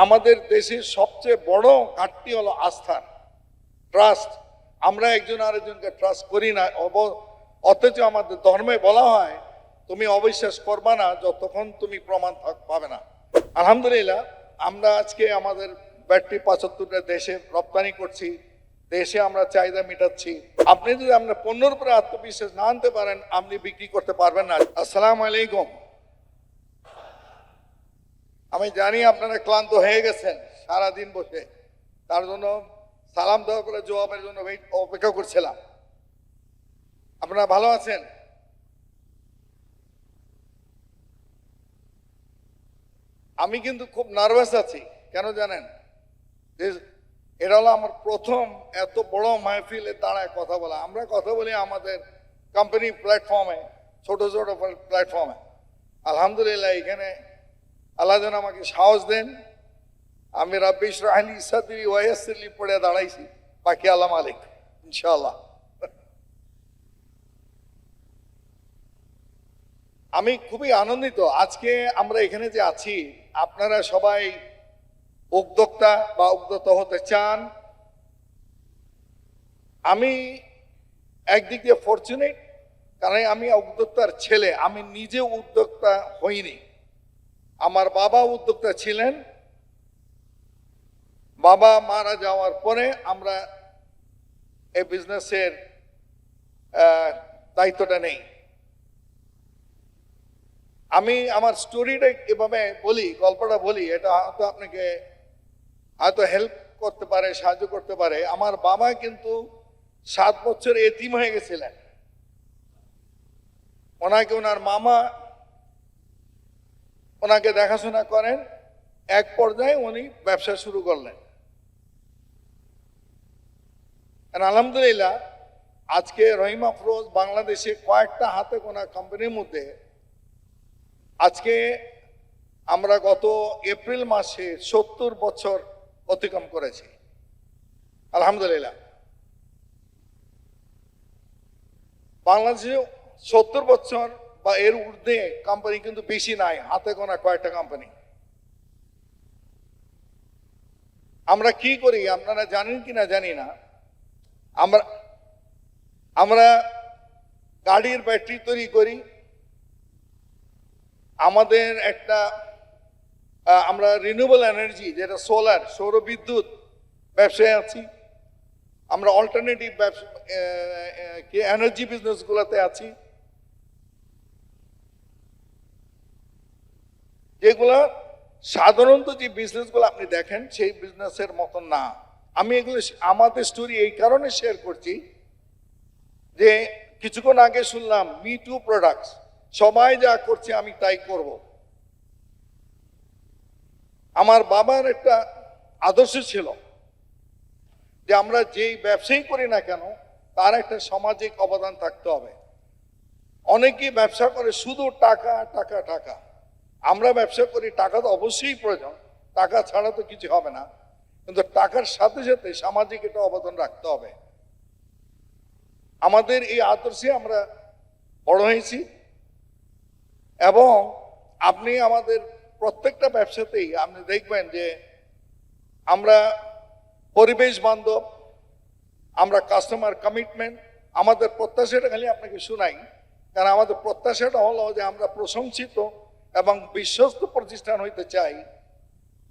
আমাদের দেশের সবচেয়ে বড় ঘাটতি হলো আস্থা, ট্রাস্ট। আমরা একজন আরেকজনকে ট্রাস্ট করি না, অথচ আমাদের ধর্মে বলা হয় তুমি অবিশ্বাস করবা না যতক্ষণ তুমি প্রমাণ পাবে না। আলহামদুলিল্লাহ, আমরা আজকে আমাদের ব্যাটারি 75টা দেশে রপ্তানি করছি, দেশে আমরা চাহিদা মেটাচ্ছি। আপনি যদি আপনার পণ্যের উপরে আত্মবিশ্বাস না আনতে পারেন, আপনি বিক্রি করতে পারবেন না। আসসালামু আলাইকুম। আমি জানি আপনারা ক্লান্ত হয়ে গেছেন সারাদিন বসে, তার জন্য সালাম দেওয়ার পরে জবাবের জন্য অপেক্ষা করছিলাম। আপনারা ভালো আছেন? আমি কিন্তু খুব নার্ভাস আছি। কেন জানেন? যে এটা হলো আমার প্রথম এত বড় মাহফিলে দাঁড়ায় কথা বলা। আমরা কথা বলি আমাদের কোম্পানি প্ল্যাটফর্মে, ছোট ছোট প্ল্যাটফর্মে। আলহামদুলিল্লাহ, এখানে আল্লাহ যেন আমাকে সাহস দেন। আমি রাব্বি ইশরাহ লি সাদরি ওয়া ইয়াসসির লি পড়ে দাঁড়াইছি, বাকি আল্লাহ মালিক, ইনশাআল্লাহ। আমি খুবই আনন্দিত আজকে আমরা এখানে যে আছি। আপনারা সবাই উদ্যোক্তা বা উদ্যোক্তা হতে চান। আমি একদিক দিয়ে ফরচুনেট, কারণ আমি উদ্যোক্তার ছেলে। আমি নিজে উদ্যোক্তা হইনি, আমার বাবা উদ্যোক্তা ছিলেন। বাবা মারা যাওয়ার পরে আমরা এই বিজনেসের দায়িত্বটা নেই। আমি আমার স্টোরিটা এভাবে বলি, গল্পটা বলি, এটা হয়তো আপনাকে হয়তো হেল্প করতে পারে, সাহায্য করতে পারে। আমার বাবা কিন্তু 7 বছর এতিম হয়ে গেছিলেন। ওনাকে ওনার মামা ওনাকে দেখাশোনা করেন। এক পর্যায়ে উনি ব্যবসা শুরু করলেন। আলহামদুলিল্লাহ, আজকে রহিম আফরোজ বাংলাদেশে কয়েকটা হাতে গোনা কোম্পানির মধ্যে আজকে আমরা গত এপ্রিল মাসে 70 বছর অতিক্রম করেছি। আলহামদুলিল্লাহ, বাংলাদেশে 70 বছর বা এর ঊর্ধ্বে কোম্পানি কিন্তু বেশি নাই, হাতে গোনা কয়েকটা কোম্পানি। আমরা কি করি আপনারা জানেন কিনা জানি না। আমরা গাড়ির ব্যাটারি তৈরি করি। আমাদের একটা আমরা রিনিউয়েবল এনার্জি, যেটা সোলার, সৌর বিদ্যুৎ ব্যবসায় আছি। আমরা অল্টারনেটিভ এনার্জি বিজনেসগুলোতে আছি, যেগুলো সাধারণত যে বিজনেসগুলো আপনি দেখেন সেই বিজনেসের মতন না। আমি এগুলো আমাদের স্টোরি এই কারণে শেয়ার করছি যে কিছুক্ষণ আগে শুনলাম মি টু প্রোডাক্টস, সবাই যা করছে আমি তাই করব। আমার বাবার একটা আদর্শ ছিল যে আমরা যেই ব্যবসাই করি না কেন তার একটা সামাজিক অবদান থাকতে হবে। অনেকেই ব্যবসা করে শুধু টাকা টাকা টাকা। আমরা ব্যবসা করি, টাকা তো অবশ্যই প্রয়োজন, টাকা ছাড়া তো কিছু হবে না, কিন্তু টাকার সাথে সাথে সামাজিক একটা অবদান রাখতে হবে। আমাদের এই আদর্শে আমরা বড় হয়েছি এবং আপনি আমাদের প্রত্যেকটা ব্যবসাতেই আপনি দেখবেন যে আমরা পরিবেশ বান্ধব, আমরা কাস্টমার কমিটমেন্ট। আমাদের প্রত্যাশাটা খালি আপনাকে শোনাই, কারণ আমাদের প্রত্যাশাটা হলো যে আমরা প্রশংসিত এবং বিশ্বস্ত প্রতিষ্ঠান হইতে চাই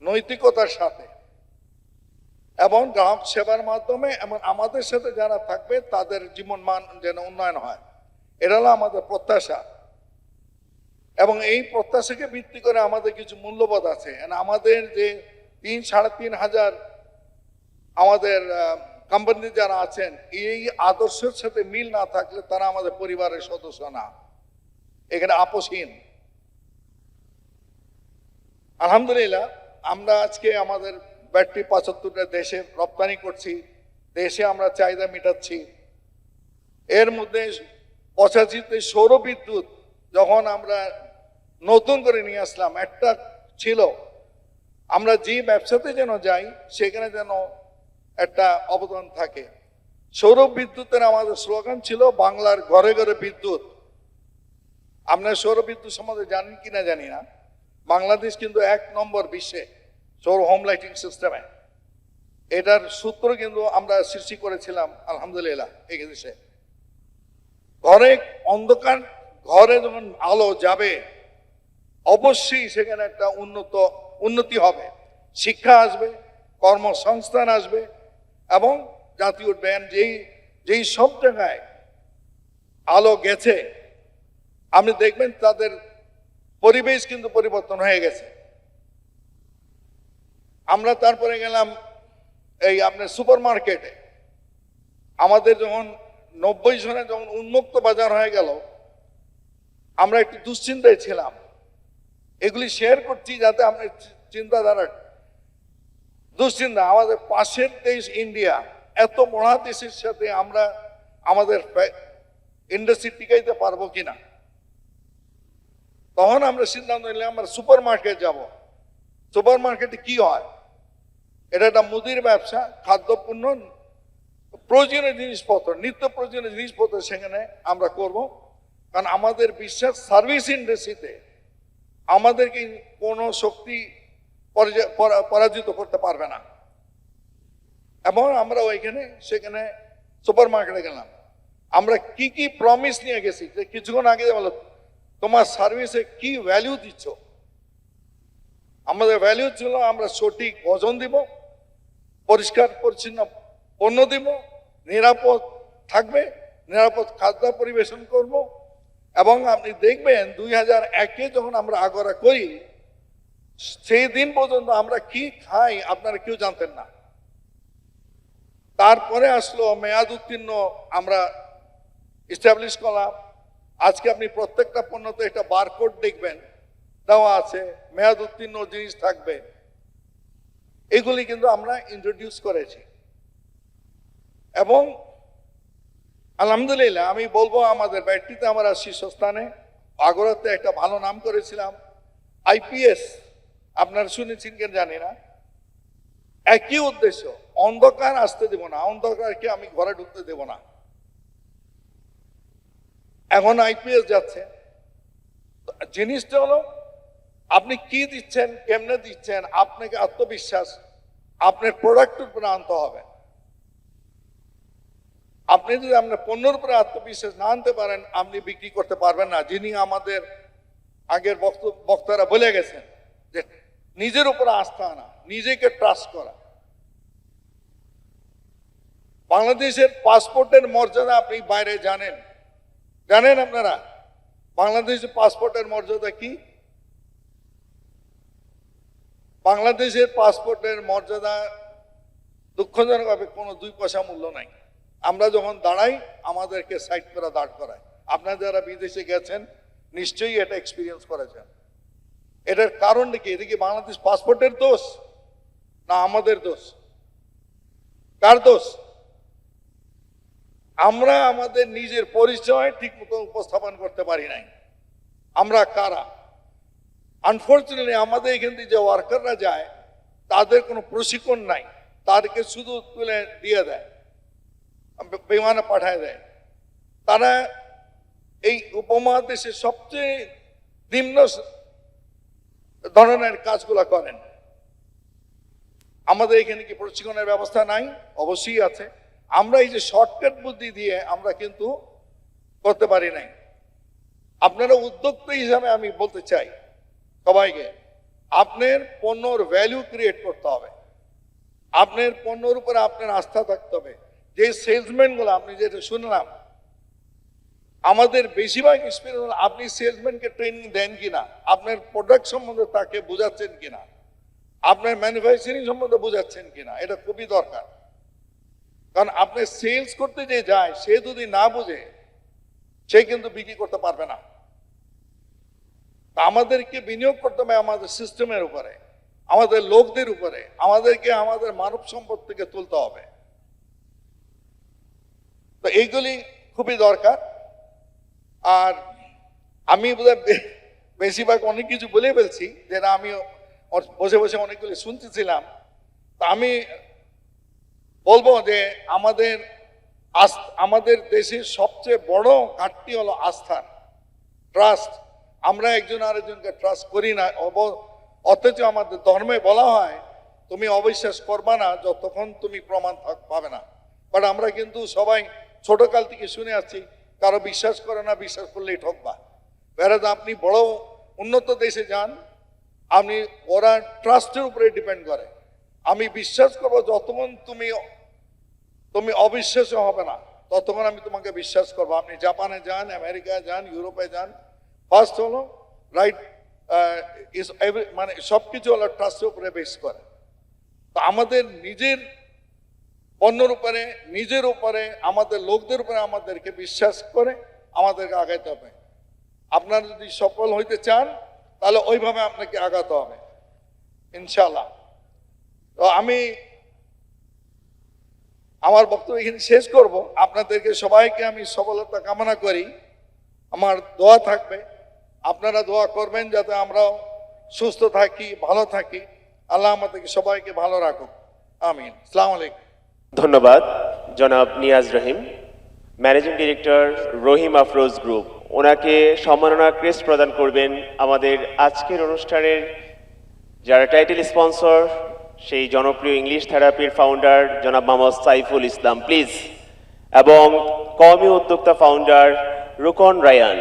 নৈতিকতার সাথে এবং গ্রাহক সেবার মাধ্যমে, এবং আমাদের সাথে যারা থাকবে তাদের জীবন মান যেন উন্নয়ন হয়, এটা হলো আমাদের প্রত্যাশা। এবং এই প্রত্যাশাকে ভিত্তি করে আমাদের কিছু মূল্যবোধ আছে। আমাদের যে 3-3.5 হাজার আমাদের কোম্পানি যারা আছেন, এই আদর্শের সাথে মিল না থাকলে তারা আমাদের পরিবারের সদস্য না, এখানে আপোষহীন। আলহামদুলিল্লাহ, আমরা আজকে আমাদের ব্যাটারি 75টা দেশে রপ্তানি করছি, দেশে আমরা চাহিদা মেটাচ্ছি। এর মধ্যে 85তে সৌর বিদ্যুৎ যখন আমরা নতুন করে নিয়ে আসলাম, একটা ছিল আমরা যে ব্যবসাতে যেন যাই সেখানে যেন একটা অবদান থাকে। সৌর বিদ্যুতের আমাদের স্লোগান ছিল বাংলার ঘরে ঘরে বিদ্যুৎ। আপনার সৌর বিদ্যুৎ সম্বন্ধে জানেন কিনা জানি না, বাংলাদেশ কিন্তু 1 নম্বর বিশ্বে সৌর হোম লাইটিং সিস্টেমে। এটার সূত্র কিন্তু আমরা সৃষ্টি করেছিলাম আলহামদুলিল্লাহ এই দেশে। ঘরে অন্ধকার, ঘরে যখন আলো যাবে অবশ্যই সেখানে একটা উন্নতি হবে, শিক্ষা আসবে, কর্মসংস্থান আসবে এবং জাতীয় উন্নয়ন যেই সব জায়গায় আলো গেছে আপনি দেখবেন তাদের পরিবেশ কিন্তু পরিবর্তন হয়ে গেছে। আমরা তারপরে গেলাম এই আপনার সুপার মার্কেটে। আমাদের যখন 90 সনে যখন উন্মুক্ত বাজার হয়ে গেল আমরা একটু দুশ্চিন্তায় ছিলাম। এগুলি শেয়ার করছি যাতে আপনার চিন্তাধারা দুশ্চিন্তা। আমাদের পাশের দেশ ইন্ডিয়া, এত বড় দেশের সাথে আমরা আমাদের ইন্ডাস্ট্রি টিকাইতে পারবো কিনা। তখন আমরা সিদ্ধান্ত নিলাম আমরা সুপার মার্কেট যাব। সুপার মার্কেটে কি হয়, এটা একটা মুদির ব্যবসা, খাদ্যপণ্য, প্রয়োজনীয় জিনিসপত্র, নিত্য প্রয়োজনীয় জিনিসপত্র সেখানে আমরা করব। কারণ আমাদের বিশ্বাস সার্ভিস ইন্ডাস্ট্রিতে আমাদেরকে কোনো শক্তি পরাজিত করতে পারবে না। এবং আমরা সেখানে সুপার মার্কেটে গেলাম। আমরা কি কি প্রমিস নিয়ে গেছি, যে কিছুক্ষণ আগে বলো তোমার সার্ভিসে কি ভ্যালু দিচ্ছ। আমাদের ভ্যালু ছিল আমরা সঠিক ওজন দিব, পরিষ্কার পরিচ্ছন্ন পণ্য দিব, নিরাপদ থাকবে, নিরাপদ খাদ্য পরিবেশন করব। এবং আপনি দেখবেন 2001-এ যখন আমরা আগরা করি সেই দিন পর্যন্ত আমরা কি খাই আপনারা কেউ জানতেন না। তারপরে আসলো মেয়াদ উত্তীর্ণ, আমরা এস্টাবলিশ করলাম। আজকে আপনি প্রত্যেকটা পণ্যতে একটা বারকোড দেখবেন দেওয়া আছে, মেয়াদ উত্তীর্ণ জিনিস থাকবে। এগুলি কিন্তু আমরা ইন্ট্রোডিউস করেছি এবং আলহামদুলিল্লাহ আমি বলবো আমাদের ব্যাটারিতে আমরা শীর্ষস্থানে। আগরাতে একটা ভালো নাম করেছিলাম। আইপিএস আপনারা শুনেছেন কেন জানি না, একই উদ্দেশ্য, অন্ধকার আসতে দেব না, অন্ধকারকে আমি ঘরে ঢুকতে দেব না। এখন আইপিএস যাচ্ছে। জিনিসটা হলো আপনি কি দিচ্ছেন, কেমনে দিচ্ছেন, আপনাকে আত্মবিশ্বাস আপনার প্রোডাক্টের উপরে আনতে হবে। আপনি যদি আপনার পণ্যের উপরে আত্মবিশ্বাস না আনতে পারেন আপনি বিক্রি করতে পারবেন না। যিনি আমাদের আগের বক্তারা বলে গেছেন যে নিজের উপরে আস্থা আনা, নিজেকে ট্রাস্ট করা। বাংলাদেশের পাসপোর্টের মর্যাদা আপনি বাইরে জানেন আপনারা বাংলাদেশের পাসপোর্টের মর্যাদা কি? বাংলাদেশের পাসপোর্টের মর্যাদা দুঃখজনকভাবে কোনো 2 পয়সা মূল্য নাই। আমরা যখন দাঁড়াই আমাদেরকে সাইড করে দাঁড় করায়। আপনারা যারা বিদেশে গেছেন নিশ্চয়ই এটা এক্সপিরিয়েন্স করেছেন। এটার কারণ কি? এটা কি বাংলাদেশ পাসপোর্টের দোষ না আমাদের দোষ? কার দোষ? আমরা আমাদের নিজের পরিচয় ঠিক মতো উপস্থাপন করতে পারি নাই। আমরা কারা? আনফর্চুনেটলি আমাদের এখান থেকে যে ওয়ার্কাররা যায় তাদের কোনো প্রশিক্ষণ নাই, তাদেরকে শুধু তুলে দিয়ে দেয়, বিমানে পাঠায় দেয়। তারা এই উপমহাদেশের সবচেয়ে নিম্ন ধরনের কাজগুলো করেন। আমাদের এখানে কি প্রশিক্ষণের ব্যবস্থা নাই? অবশ্যই আছে। আমরা এই যে শর্টকাট বুদ্ধি দিয়ে আমরা কিন্তু করতে পারি নাই। আপনারা উদ্যোক্তা হিসাবে আমি বলতে চাই সবাইকে, আপনার পণ্যর ভ্যালু ক্রিয়েট করতে হবে, আপনার পণ্যর উপরে আপনার আস্থা থাকতে হবে। যে সেলসম্যানগুলো আপনি যেটা শুনলাম, আমাদের বেশিরভাগ এক্সপিরিয়েন্স, আপনি সেলসম্যানকে ট্রেনিং দেন কিনা, আপনার প্রোডাক্ট সম্বন্ধে তাকে বোঝাচ্ছেন কিনা, আপনার ম্যানুফ্যাকচারিং সম্বন্ধে বোঝাচ্ছেন কিনা, এটা খুবই দরকার। কারণ আপনি সেলস করতে যে যায় সে যদি না বুঝে সে কিন্তু বিক্রি করতে পারবে না। আমাদেরকে বিনিয়োগ করতে হবে আমাদের সিস্টেমের উপরে, আমাদের লোকদের উপরে, আমাদেরকে আমাদের মানব সম্পদ থেকে তুলতে হবে। তো এইগুলি খুবই দরকার। আর আমি বেশিরভাগ অনেক কিছু বলে ফেলছি, যেটা আমি বসে বসে অনেকগুলি শুনতেছিলাম। তা আমি বলবো যে আমাদের দেশের সবচেয়ে বড় ঘাটতি হলো আস্থার, ট্রাস্ট। আমরা একজন আরেকজনকে ট্রাস্ট করি না। অথচ আমাদের ধর্মে বলা হয় তুমি অবিশ্বাস করবা না যতক্ষণ তুমি প্রমাণ পাবে না। বাট আমরা কিন্তু সবাই ছোটকাল থেকে শুনে আসছি, কারো বিশ্বাস করে না, বিশ্বাস করলেই ঠকবা। বেড়াতে আপনি বড় উন্নত দেশে যান, আপনি ওরা ট্রাস্টের উপরে ডিপেন্ড করে। আমি বিশ্বাস করবো যতক্ষণ তুমি অবিশ্বাসী হবে না, ততক্ষণ আমি তোমাকে বিশ্বাস করবো। আপনি জাপানে যান, আমেরিকায় যান, ইউরোপে যান, ফার্স্ট হলো রাইট মানে সবকিছু হলো ট্রাস্টের উপরে বেস করে। তো আমাদের নিজের পণ্যের উপরে, নিজের উপরে, আমাদের লোকদের উপরে আমাদেরকে বিশ্বাস করে আমাদেরকে আগাইতে হবে। আপনারা যদি সফল হইতে চান তাহলে ওইভাবে আপনাকে আগাতে হবে ইনশাআল্লাহ। তো আমি আমার বক্তব্য এখানে শেষ করব। আপনাদেরকে সবাইকে আমি সফলতা কামনা করি। আমার দোয়া থাকবে, আপনারা দোয়া করবেন যাতে আমরাও সুস্থ থাকি, ভালো থাকি। আল্লাহ আমাদেরকে সবাইকে ভালো রাখুক, আমিন। আসসালামু আলাইকুম। ধন্যবাদ জনাব নিয়াজ রহিম, ম্যানেজিং ডিরেক্টর রহিম আফরোজ গ্রুপ। ওনাকে সম্মাননা ক্রেস্ট প্রদান করবেন আমাদের আজকের অনুষ্ঠানের যারা টাইটেল স্পন্সর, সেই জনপ্রিয় ইংলিশ থেরাপির ফাউন্ডার জনাব মোহাম্মদ সাইফুল ইসলাম প্লিজ, এবং কওমি উদ্যোক্তা ফাউন্ডার রুকন রায়ান।